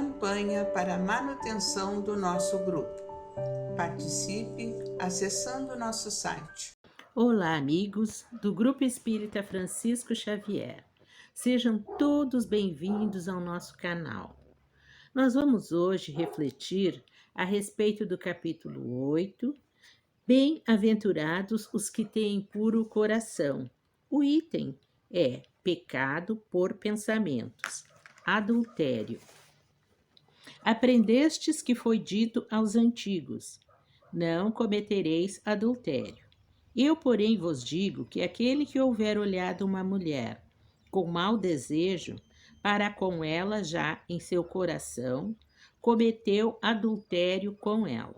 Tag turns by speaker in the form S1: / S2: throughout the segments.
S1: campanha para a manutenção do nosso grupo. Participe acessando nosso site.
S2: Olá, amigos do Grupo Espírita Francisco Xavier. Sejam todos bem-vindos ao nosso canal. Nós vamos hoje refletir a respeito do capítulo 8, Bem-aventurados os que têm puro coração. O item é pecado por pensamentos, adultério. Aprendestes que foi dito aos antigos: não cometereis adultério. Eu, porém, vos digo que aquele que houver olhado uma mulher com mau desejo para com ela já em seu coração, cometeu adultério com ela.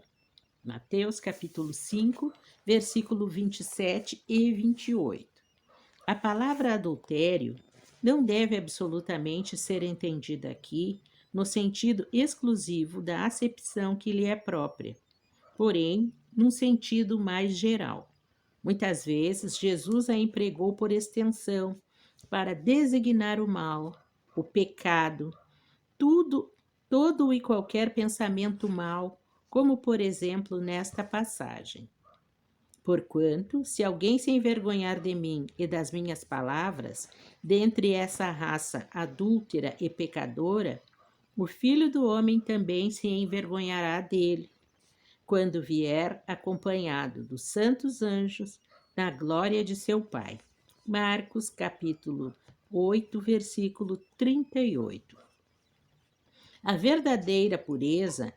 S2: Mateus capítulo 5, versículo 27 e 28. A palavra adultério não deve absolutamente ser entendida aqui no sentido exclusivo da acepção que lhe é própria, porém, num sentido mais geral. Muitas vezes, Jesus a empregou por extensão para designar o mal, o pecado, todo e qualquer pensamento mau, como por exemplo nesta passagem. Porquanto, se alguém se envergonhar de mim e das minhas palavras, dentre essa raça adúltera e pecadora, o Filho do Homem também se envergonhará dele, quando vier acompanhado dos santos anjos na glória de seu Pai. Marcos capítulo 8, versículo 38. A verdadeira pureza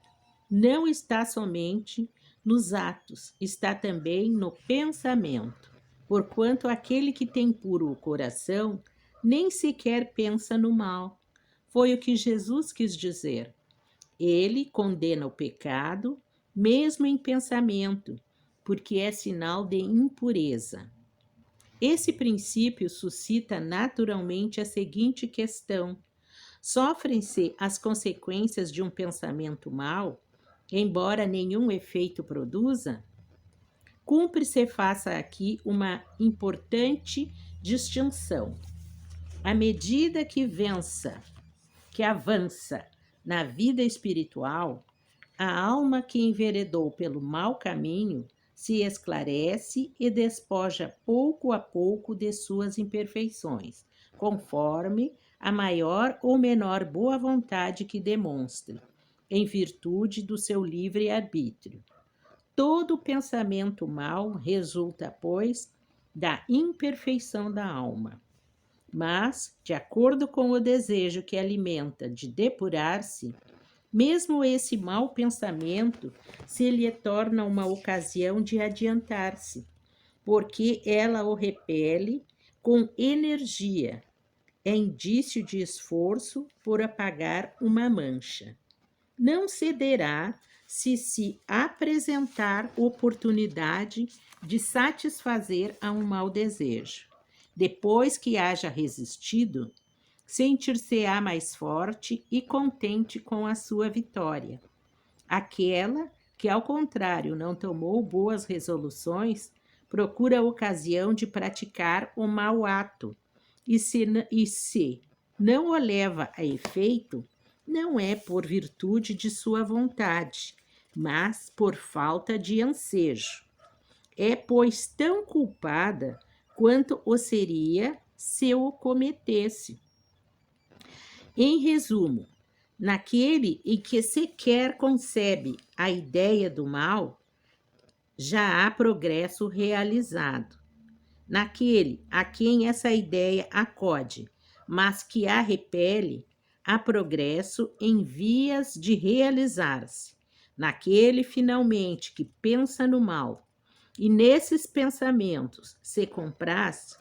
S2: não está somente nos atos, está também no pensamento, porquanto aquele que tem puro o coração nem sequer pensa no mal. Foi o que Jesus quis dizer. Ele condena o pecado, mesmo em pensamento, porque é sinal de impureza. Esse princípio suscita naturalmente a seguinte questão: sofrem-se as consequências de um pensamento mau, embora nenhum efeito produza? Cumpre-se faça aqui uma importante distinção. À medida que avança na vida espiritual, a alma que enveredou pelo mau caminho se esclarece e despoja pouco a pouco de suas imperfeições, conforme a maior ou menor boa vontade que demonstre, em virtude do seu livre arbítrio. Todo pensamento mau resulta, pois, da imperfeição da alma. Mas, de acordo com o desejo que alimenta de depurar-se, mesmo esse mau pensamento se lhe torna uma ocasião de adiantar-se, porque ela o repele com energia. É indício de esforço por apagar uma mancha. Não cederá se apresentar oportunidade de satisfazer a um mau desejo. Depois que haja resistido, sentir-se-á mais forte e contente com a sua vitória. Aquela que, ao contrário, não tomou boas resoluções, procura a ocasião de praticar o mau ato, e se não o leva a efeito, não é por virtude de sua vontade, mas por falta de ensejo. É, pois, tão culpada quanto o seria se o cometesse. Em resumo, naquele em que sequer concebe a ideia do mal, já há progresso realizado. Naquele a quem essa ideia acode, mas que a repele, há progresso em vias de realizar-se. Naquele, finalmente, que pensa no mal, e nesses pensamentos se compraz,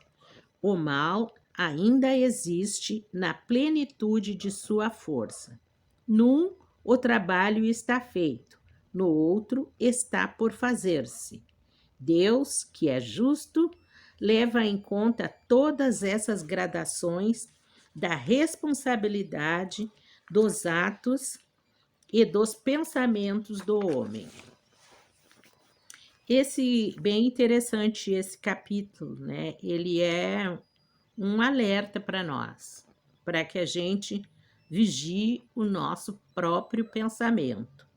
S2: o mal ainda existe na plenitude de sua força. Num, o trabalho está feito, no outro, está por fazer-se. Deus, que é justo, leva em conta todas essas gradações da responsabilidade dos atos e dos pensamentos do homem. Bem interessante esse capítulo, né? Ele é um alerta para nós, para que a gente vigie o nosso próprio pensamento.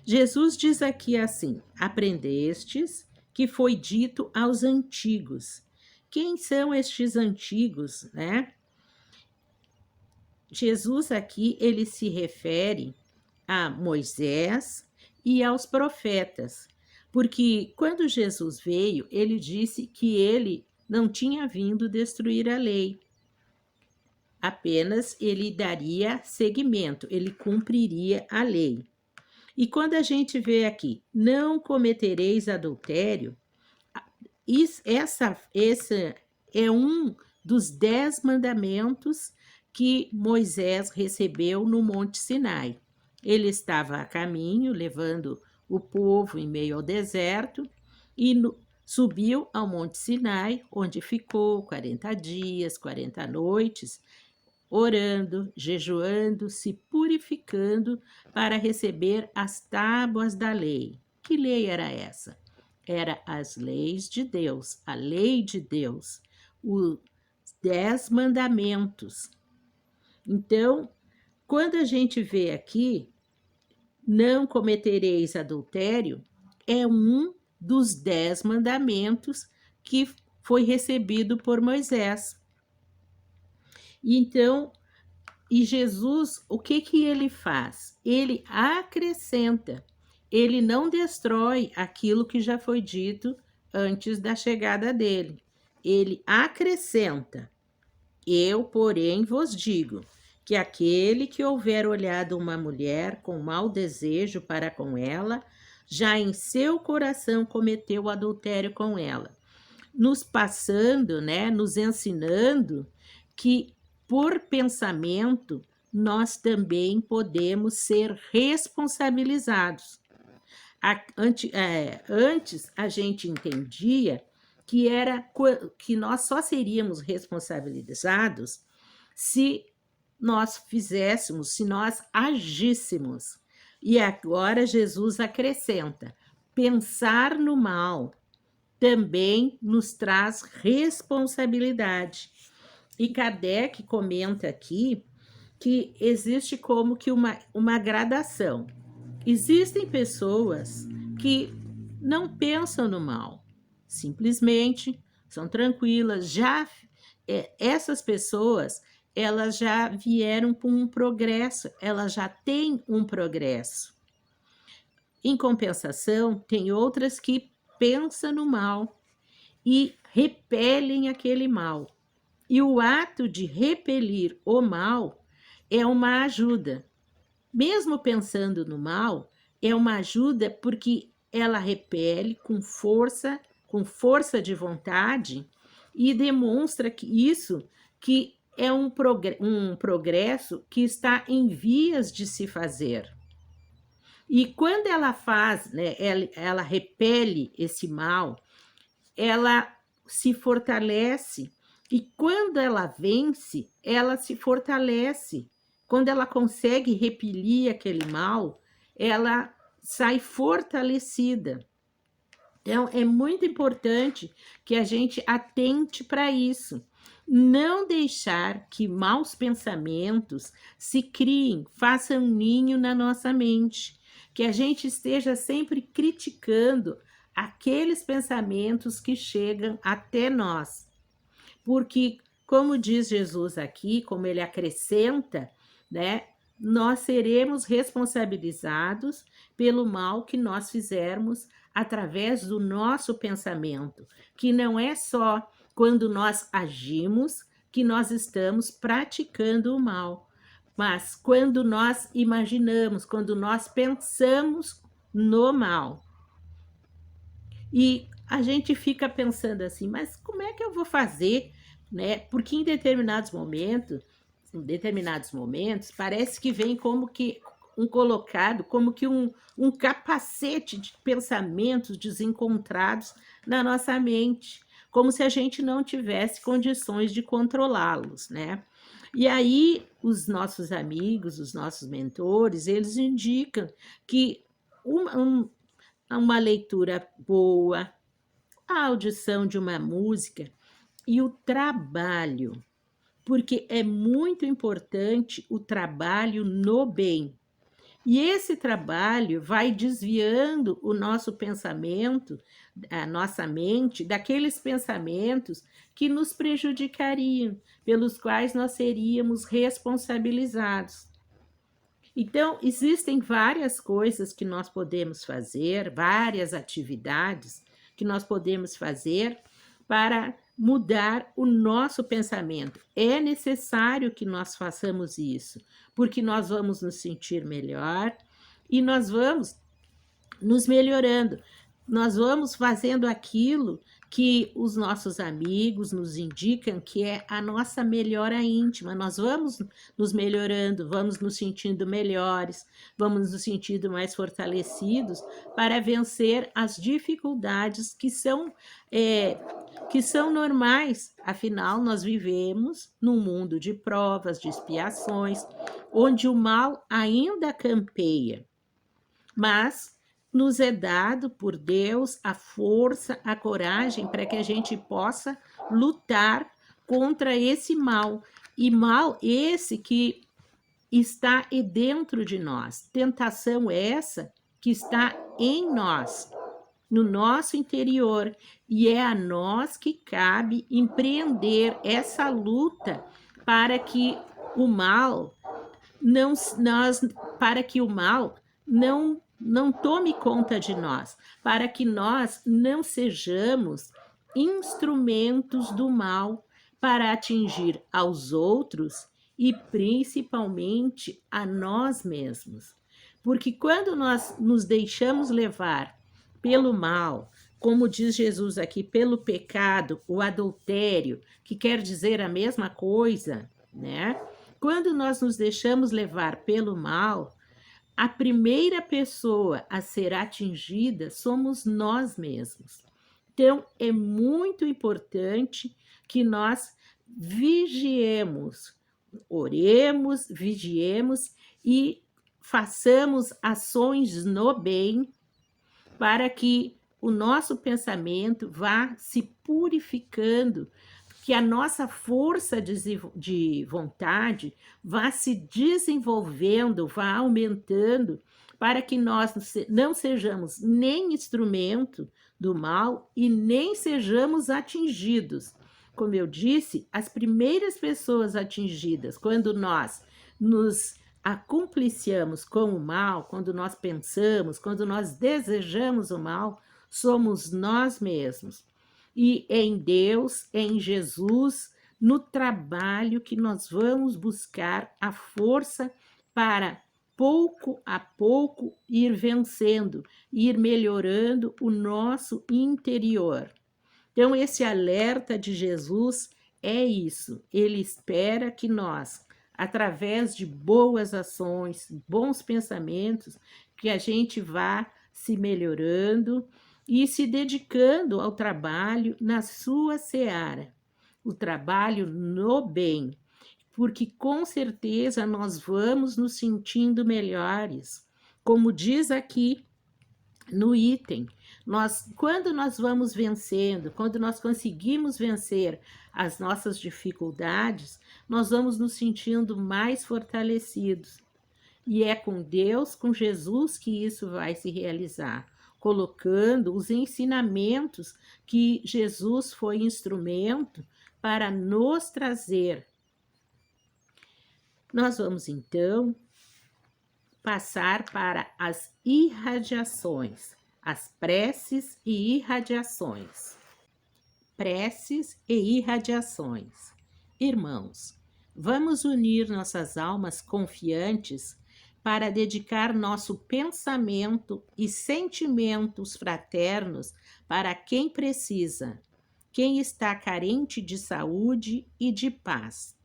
S2: Jesus diz aqui assim: aprendestes que foi dito aos antigos. Quem são estes antigos, né? Jesus aqui, ele se refere a Moisés e aos profetas, porque quando Jesus veio, ele disse que ele não tinha vindo destruir a lei, apenas ele daria seguimento, ele cumpriria a lei. E quando a gente vê aqui, não cometereis adultério, esse é um dos 10 mandamentos que Moisés recebeu no Monte Sinai. Ele estava a caminho, levando o povo em meio ao deserto, e subiu ao Monte Sinai, onde ficou 40 dias, 40 noites, orando, jejuando, se purificando para receber as tábuas da lei. Que lei era essa? Era as leis de Deus, a lei de Deus, os 10 mandamentos. Então, quando a gente vê aqui, não cometereis adultério, é um dos 10 mandamentos que foi recebido por Moisés. Então, e Jesus, o que que ele faz? Ele acrescenta, ele não destrói aquilo que já foi dito antes da chegada dele. Ele acrescenta: eu, porém, vos digo que aquele que houver olhado uma mulher com mau desejo para com ela, já em seu coração cometeu adultério com ela. Nos passando, né, nos ensinando que por pensamento nós também podemos ser responsabilizados. Antes a gente entendia que nós só seríamos responsabilizados se nós fizéssemos, se nós agíssemos. E agora Jesus acrescenta: pensar no mal também nos traz responsabilidade. E Kardec comenta aqui que existe como que uma gradação. Existem pessoas que não pensam no mal, simplesmente são tranquilas. Essas pessoas, elas já vieram com um progresso, elas já têm um progresso. Em compensação, tem outras que pensam no mal e repelem aquele mal. E o ato de repelir o mal é uma ajuda. Mesmo pensando no mal, é uma ajuda porque ela repele com força de vontade, e demonstra que é um progresso que está em vias de se fazer. E quando ela faz, né, ela repele esse mal, ela se fortalece. E quando ela vence, ela se fortalece. Quando ela consegue repelir aquele mal, ela sai fortalecida. Então, é muito importante que a gente atente para isso. Não deixar que maus pensamentos se criem, façam ninho na nossa mente. Que a gente esteja sempre criticando aqueles pensamentos que chegam até nós. Porque, como diz Jesus aqui, como ele acrescenta, né, nós seremos responsabilizados pelo mal que nós fizermos através do nosso pensamento, que não é só quando nós agimos que nós estamos praticando o mal, mas quando nós imaginamos, quando nós pensamos no mal. E a gente fica pensando assim, mas como é que eu vou fazer, né? Porque em determinados momentos, parece que vem como que um capacete de pensamentos desencontrados na nossa mente, como se a gente não tivesse condições de controlá-los, né? E aí os nossos amigos, os nossos mentores, eles indicam que uma leitura boa, a audição de uma música e o trabalho porque é muito importante o trabalho no bem. E esse trabalho vai desviando o nosso pensamento, a nossa mente, daqueles pensamentos que nos prejudicariam, pelos quais nós seríamos responsabilizados. Então, existem várias coisas que nós podemos fazer, várias atividades que nós podemos fazer para mudar o nosso pensamento. É necessário que nós façamos isso, porque nós vamos nos sentir melhor e nós vamos nos melhorando. Nós vamos fazendo aquilo que os nossos amigos nos indicam que é a nossa melhora íntima. Nós vamos nos melhorando, vamos nos sentindo melhores, vamos nos sentindo mais fortalecidos para vencer as dificuldades que são normais. Afinal, nós vivemos num mundo de provas, de expiações, onde o mal ainda campeia. Mas nos é dado por Deus a força, a coragem para que a gente possa lutar contra esse mal. E mal esse que está dentro de nós. Tentação essa que está em nós, no nosso interior. E é a nós que cabe empreender essa luta para que o mal não tome conta de nós, para que nós não sejamos instrumentos do mal para atingir aos outros e principalmente a nós mesmos. Porque quando nós nos deixamos levar pelo mal, como diz Jesus aqui, pelo pecado, o adultério, que quer dizer a mesma coisa, né? Quando nós nos deixamos levar pelo mal, a primeira pessoa a ser atingida somos nós mesmos. Então, é muito importante que nós vigiemos, oremos, vigiemos e façamos ações no bem para que o nosso pensamento vá se purificando, que a nossa força de vontade vá se desenvolvendo, vá aumentando, para que nós não sejamos nem instrumento do mal e nem sejamos atingidos. Como eu disse, as primeiras pessoas atingidas, quando nós nos acumpliciamos com o mal, quando nós pensamos, quando nós desejamos o mal, somos nós mesmos. E é em Deus, é em Jesus, no trabalho que nós vamos buscar a força para, pouco a pouco, ir vencendo, ir melhorando o nosso interior. Então, esse alerta de Jesus é isso. Ele espera que nós, através de boas ações, bons pensamentos, que a gente vá se melhorando e se dedicando ao trabalho na sua seara, o trabalho no bem, porque com certeza nós vamos nos sentindo melhores. Como diz aqui no item, quando nós vamos vencendo, quando nós conseguimos vencer as nossas dificuldades, nós vamos nos sentindo mais fortalecidos. E é com Deus, com Jesus, que isso vai se realizar, colocando os ensinamentos que Jesus foi instrumento para nos trazer. Nós vamos, então, passar para as irradiações, as preces e irradiações. Preces e irradiações. Irmãos, vamos unir nossas almas confiantes para dedicar nosso pensamento e sentimentos fraternos para quem precisa, quem está carente de saúde e de paz.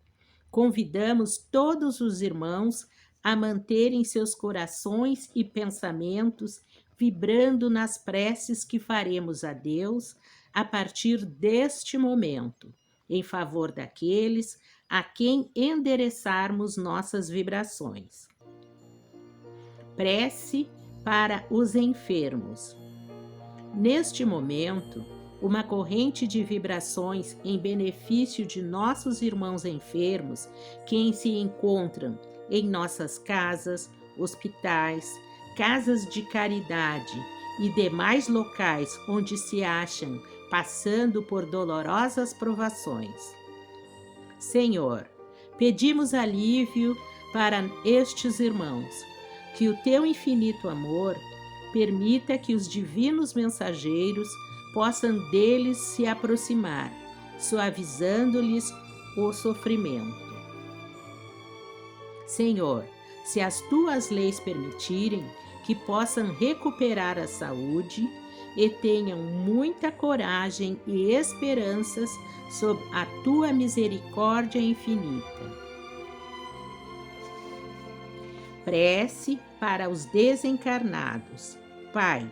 S2: Convidamos todos os irmãos a manterem seus corações e pensamentos vibrando nas preces que faremos a Deus a partir deste momento, em favor daqueles a quem endereçarmos nossas vibrações. Prece para os enfermos. Neste momento, uma corrente de vibrações em benefício de nossos irmãos enfermos que se encontram em nossas casas, hospitais, casas de caridade e demais locais onde se acham passando por dolorosas provações. Senhor, pedimos alívio para estes irmãos, que o teu infinito amor permita que os divinos mensageiros possam deles se aproximar, suavizando-lhes o sofrimento. Senhor, se as tuas leis permitirem, que possam recuperar a saúde e tenham muita coragem e esperanças sob a tua misericórdia infinita. Prece para os desencarnados. Pai,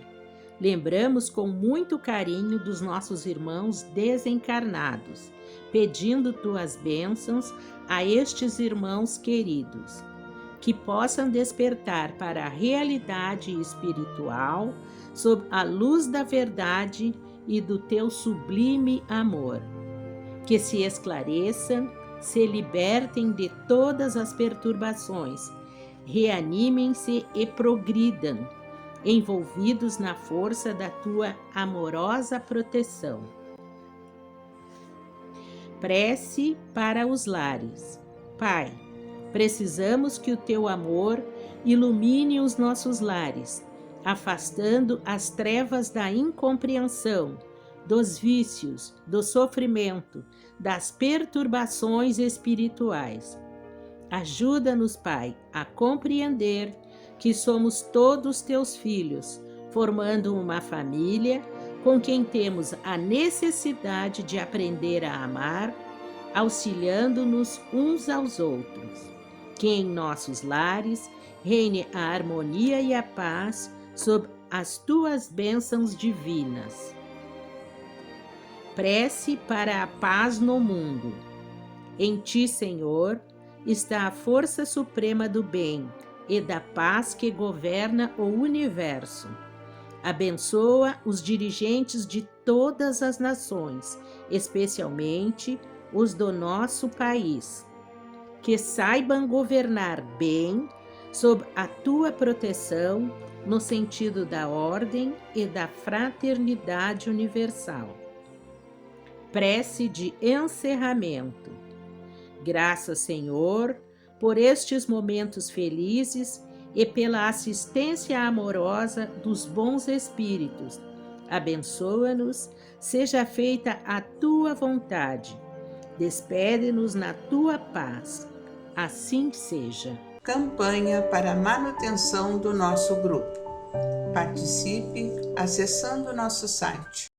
S2: lembramos com muito carinho dos nossos irmãos desencarnados, pedindo tuas bênçãos a estes irmãos queridos, que possam despertar para a realidade espiritual sob a luz da verdade e do teu sublime amor. Que se esclareçam, se libertem de todas as perturbações, reanimem-se e progridam, envolvidos na força da tua amorosa proteção. Prece para os lares. Pai, precisamos que o teu amor ilumine os nossos lares, afastando as trevas da incompreensão, dos vícios, do sofrimento, das perturbações espirituais. Ajuda-nos, Pai, a compreender que somos todos teus filhos, formando uma família com quem temos a necessidade de aprender a amar, auxiliando-nos uns aos outros. Que em nossos lares reine a harmonia e a paz sob as tuas bênçãos divinas. Prece para a paz no mundo. Em ti, Senhor, está a força suprema do bem e da paz que governa o universo. Abençoa os dirigentes de todas as nações, especialmente os do nosso país, que saibam governar bem sob a tua proteção no sentido da ordem e da fraternidade universal. Prece de encerramento. Graças, Senhor, por estes momentos felizes e pela assistência amorosa dos bons espíritos. Abençoa-nos, seja feita a tua vontade. Despede-nos na tua paz. Assim seja.
S1: Campanha para a manutenção do nosso grupo. Participe acessando nosso site